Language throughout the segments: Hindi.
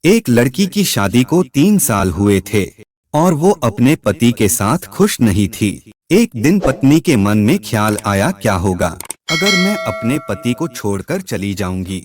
एक लड़की की शादी को 3 साल हुए थे और वो अपने पति के साथ खुश नहीं थी। एक दिन पत्नी के मन में ख्याल आया, क्या होगा अगर मैं अपने पति को छोड़कर चली जाऊंगी?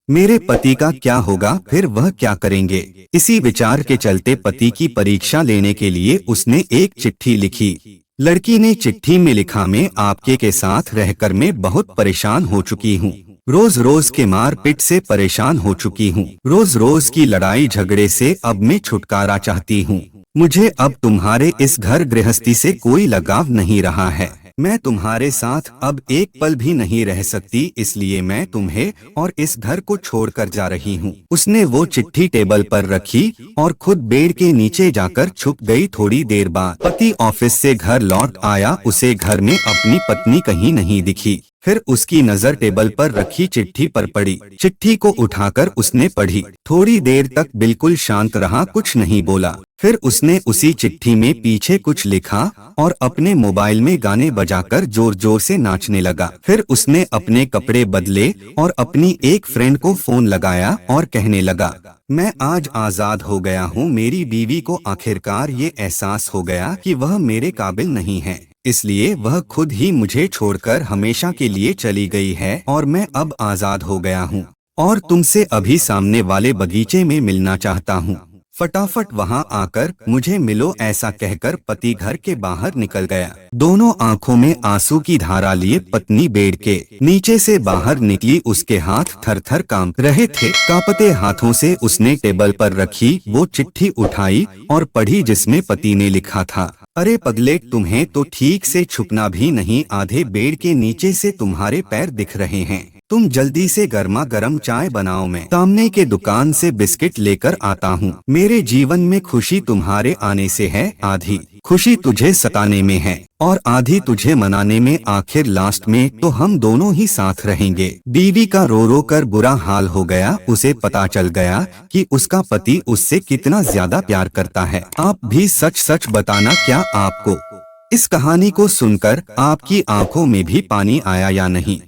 मेरे पति का क्या होगा, फिर वह क्या करेंगे? इसी विचार के चलते पति की परीक्षा लेने के लिए उसने एक चिट्ठी लिखी। लड़की ने चिट्ठी में लिखा, मैं आपके के साथ रहकर मैं बहुत परेशान हो चुकी हूँ। रोज रोज के मार पीट से परेशान हो चुकी हूँ। रोज रोज की लड़ाई झगड़े से अब मैं छुटकारा चाहती हूँ। मुझे अब तुम्हारे इस घर गृहस्थी से कोई लगाव नहीं रहा है। मैं तुम्हारे साथ अब एक पल भी नहीं रह सकती, इसलिए मैं तुम्हें और इस घर को छोड़कर जा रही हूँ। उसने वो चिट्ठी टेबल पर रखी और खुद बेड के नीचे जाकर छुप गई। थोड़ी देर बाद पति ऑफिस से घर लौट आया। उसे घर में अपनी पत्नी कहीं नहीं दिखी। फिर उसकी नजर टेबल पर रखी चिट्ठी पर पड़ी। चिट्ठी को उठाकर उसने पढ़ी। थोड़ी देर तक बिल्कुल शांत रहा, कुछ नहीं बोला। फिर उसने उसी चिट्ठी में पीछे कुछ लिखा और अपने मोबाइल में गाने बजाकर जोर जोर से नाचने लगा। फिर उसने अपने कपड़े बदले और अपनी एक फ्रेंड को फोन लगाया और कहने लगा, मैं आज आजाद हो गया हूँ। मेरी बीवी को आखिरकार ये एहसास हो गया कि वह मेरे काबिल नहीं है, इसलिए वह खुद ही मुझे छोड़कर हमेशा के लिए चली गई है और मैं अब आजाद हो गया हूँ और तुमसे अभी सामने वाले बगीचे में मिलना चाहता हूँ। फटाफट वहाँ आकर मुझे मिलो। ऐसा कहकर पति घर के बाहर निकल गया। दोनों आंखों में आंसू की धारा लिए पत्नी बेड के नीचे से बाहर निकली। उसके हाथ थर थर कांप रहे थे। कांपते हाथों से उसने टेबल पर रखी वो चिट्ठी उठाई और पढ़ी, जिसमें पति ने लिखा था, अरे पगले, तुम्हें तो ठीक से छुपना भी नहीं। आधे बेड के नीचे से तुम्हारे पैर दिख रहे हैं। तुम जल्दी से गर्मा गर्म चाय बनाओ, मैं सामने के दुकान से बिस्किट लेकर आता हूँ। मेरे जीवन में खुशी तुम्हारे आने से है। आधी खुशी तुझे सताने में है और आधी तुझे मनाने में। आखिर लास्ट में तो हम दोनों ही साथ रहेंगे। बीवी का रो रो कर बुरा हाल हो गया। उसे पता चल गया कि उसका पति उससे कितना ज्यादा प्यार करता है। आप भी सच सच बताना, क्या आपको इस कहानी को सुनकर आपकी आंखों में भी पानी आया या नहीं?